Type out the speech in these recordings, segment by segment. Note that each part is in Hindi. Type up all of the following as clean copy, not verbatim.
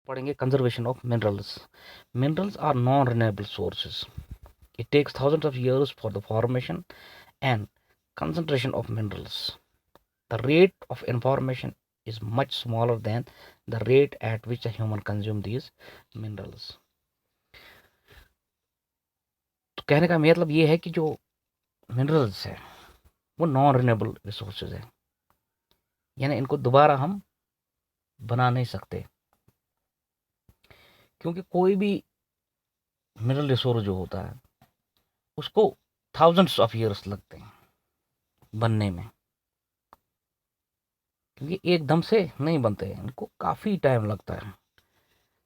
पढ़ेंगे conservation of minerals. Minerals are non renewable sources. It takes thousands of years for the formation and concentration of minerals. The rate of information is much smaller than the rate at which a human consume these minerals. तो कहने का मतलब ये है कि जो मिनरल्स है वो नॉन रिन्यूएबल रिसोर्सेज है, यानी इनको दोबारा हम बना नहीं सकते, क्योंकि कोई भी मिनरल रिसोर्स जो होता है उसको थाउजेंड्स ऑफ ईयर्स लगते हैं बनने में, क्योंकि एकदम से नहीं बनते हैं, इनको काफ़ी टाइम लगता है,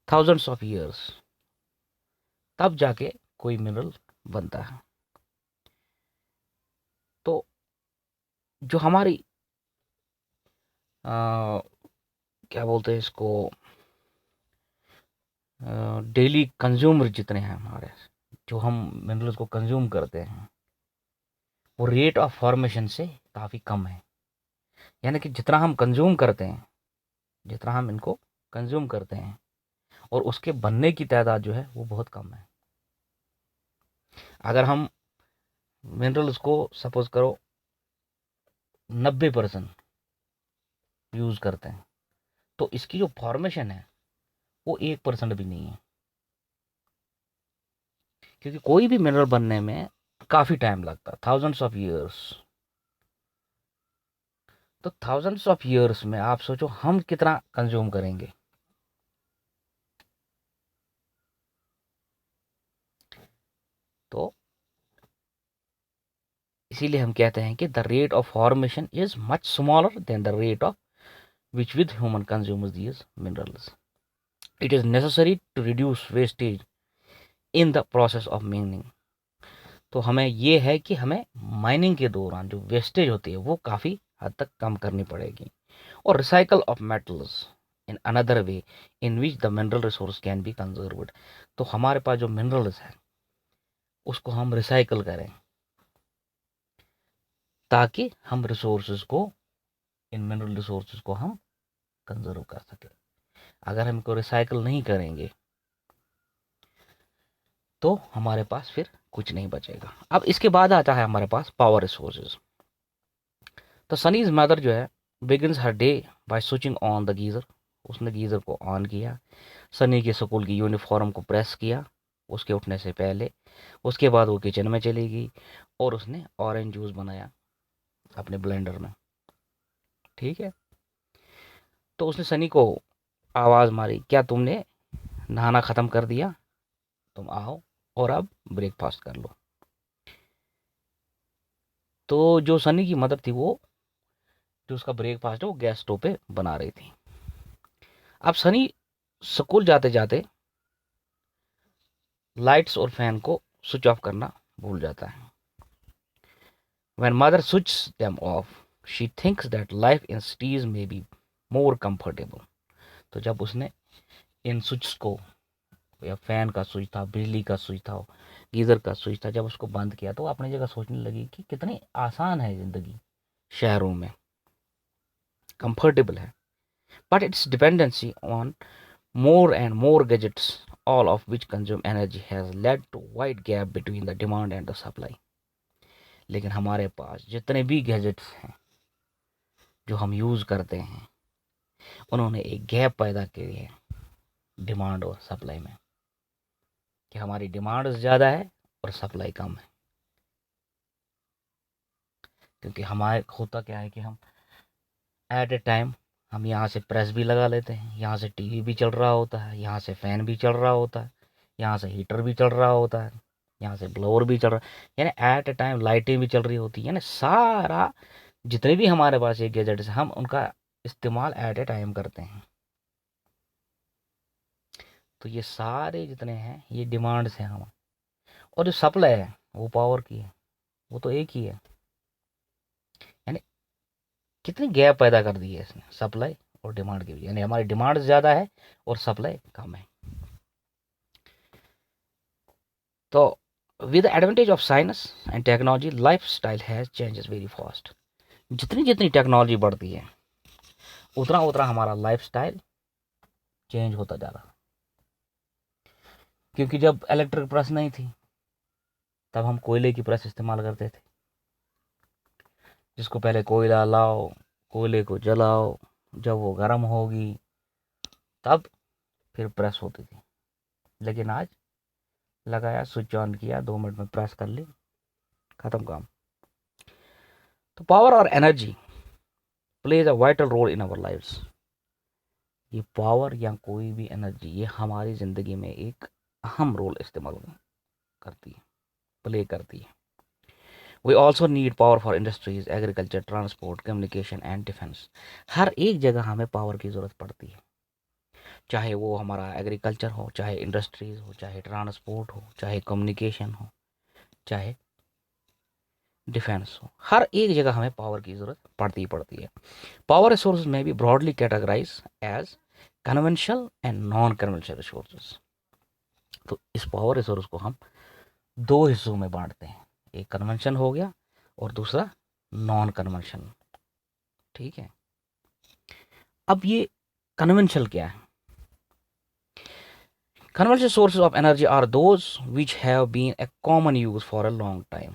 थाउजेंड्स ऑफ ईयर्स, तब जाके कोई मिनरल बनता है। तो जो हमारी क्या बोलते हैं इसको, डेली कंज्यूमर जितने हैं हमारे, जो हम मिनरल्स को कंज्यूम करते हैं, वो रेट ऑफ फॉर्मेशन से काफ़ी कम है। यानी कि जितना हम कंज्यूम करते हैं, जितना हम इनको कंज्यूम करते हैं, और उसके बनने की तादाद जो है वो बहुत कम है। अगर हम मिनरल्स को सपोज करो 90% यूज़ करते हैं, तो इसकी जो फॉर्मेशन है वो 1% भी नहीं है, क्योंकि कोई भी मिनरल बनने में काफ़ी टाइम लगता है, थाउजेंड्स ऑफ ईयर्स। तो थाउजेंड्स ऑफ ईयर्स में आप सोचो हम कितना कंज्यूम करेंगे। तो इसीलिए हम कहते हैं कि the rate of formation is much smaller than the rate of which with human consumers these minerals. It is necessary to reduce wastage in the process of mining. तो हमें ये है कि हमें माइनिंग के दौरान जो वेस्टेज होती है वो काफ़ी हद तक कम करनी पड़ेगी। और recycle of metals in another way in which the mineral resource can be conserved. तो हमारे पास जो मिनरल्स है उसको हम रिसाइकल करें, ताकि हम रिसोर्सेज को, इन मिनरल रिसोर्सेज को हम कंजर्व कर सकें। अगर हम इनको रिसाइकल नहीं करेंगे तो हमारे पास फिर कुछ नहीं बचेगा। अब इसके बाद आता है हमारे पास पावर रिसोर्सेज। तो सनीज मदर जो है begins her day by switching on the geyser. उसने गीज़र को ऑन किया, सनी के स्कूल की यूनिफॉर्म को प्रेस किया उसके उठने से पहले। उसके बाद वो किचन में चली गई और उसने ऑरेंज जूस बनाया अपने ब्लेंडर में। ठीक है, तो उसने सनी को आवाज़ मारी, क्या तुमने नहाना ख़त्म कर दिया? तुम आओ और अब ब्रेकफास्ट कर लो। तो जो सनी की मदर थी वो, जो उसका ब्रेकफास्ट है वो गैस स्टोव पे बना रही थी। अब सनी स्कूल जाते जाते लाइट्स और फैन को स्विच ऑफ करना भूल जाता है। When mother switches them off, she thinks that life in cities may be more comfortable. तो जब उसने इन स्विच को, या फैन का स्विच था, बिजली का स्विच था, गीज़र का स्विच था, जब उसको बंद किया तो अपनी जगह सोचने लगी कि कितनी आसान है ज़िंदगी शहरों में, कंफर्टेबल है। But it's dependency on more and more gadgets, all of which consume energy, has led to wide gap between the demand and the supply. लेकिन हमारे पास जितने भी गैजेट्स हैं जो हम यूज़ करते हैं, उन्होंने एक गैप पैदा की है डिमांड और सप्लाई में, कि हमारी डिमांड ज़्यादा है और सप्लाई कम है। क्योंकि हमारे होता क्या है कि हम एट ए टाइम हम यहाँ से प्रेस भी लगा लेते हैं, यहाँ से टीवी भी चल रहा होता है, यहाँ से फ़ैन भी चल रहा होता है, यहाँ से हीटर भी चल रहा होता है, यहाँ से ब्लोअर भी चल रहा है, यानी एट ए टाइम लाइटें भी चल रही होती हैं, यानी सारा जितने भी हमारे पास ये गैजेट्स हैं हम उनका इस्तेमाल एट ए टाइम करते हैं। तो ये सारे जितने हैं ये डिमांड्स हैं हम, और जो सप्लाई है वो पावर की है, वो तो एक ही है। यानी कितनी गैप पैदा कर दी है इसने सप्लाई और डिमांड की, यानी हमारी डिमांड ज़्यादा है और सप्लाई कम है। तो with advantage of science and technology life style has changes very fast. जितनी जितनी टेक्नोलॉजी बढ़ती है उतना उतना हमारा लाइफ स्टाइल चेंज होता जा रहा है। क्योंकि जब इलेक्ट्रिक प्रेस नहीं थी तब हम कोयले की प्रेस इस्तेमाल करते थे, जिसको पहले कोयला लाओ, कोयले को जलाओ, जब वो गर्म होगी तब फिर प्रेस होती थी। लेकिन आज लगाया, स्विच ऑन किया, 2 मिनट में प्रेस कर ली, खत्म काम। तो पावर और energy plays a vital role in our lives. ये पावर या कोई भी एनर्जी ये हमारी ज़िंदगी में एक अहम रोल इस्तेमाल करती है, प्ले करती है। We also need power for industries, agriculture, transport, communication and defence. हर एक जगह हमें पावर की ज़रूरत पड़ती है, चाहे वो हमारा एग्रीकल्चर हो, चाहे इंडस्ट्रीज हो, चाहे ट्रांसपोर्ट हो, चाहे कम्युनिकेशन हो, चाहे डिफेंस हो। हर एक जगह हमें पावर की ज़रूरत पड़ती ही पड़ती है। पावर रिसोर्स में भी broadly categorise as conventional and non conventional resources. तो इस पावर रिसोर्स को हम दो हिस्सों में बांटते हैं, एक कन्वेंशन हो गया और दूसरा नॉन कन्वेंशन। ठीक है, अब ये कन्वेंशनल क्या है? Conventional sources of energy are those which have been a common use for a long time.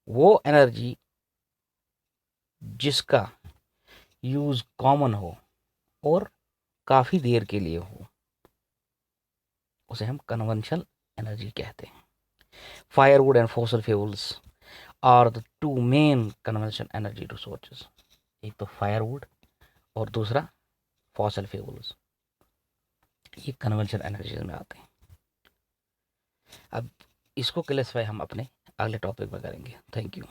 वो एनर्जी जिसका यूज कॉमन हो और काफ़ी देर के लिए हो, उसे हम कन्वेंशनल एनर्जी कहते हैं। Firewood and fossil fuels are the two main conventional energy resources. एक तो फायरवुड और दूसरा फॉसल फ्यूल्स, ये कन्वेंशनल एनर्जी में आते हैं। अब इसको क्लैसिफाई हम अपने अगले टॉपिक में करेंगे। Thank you.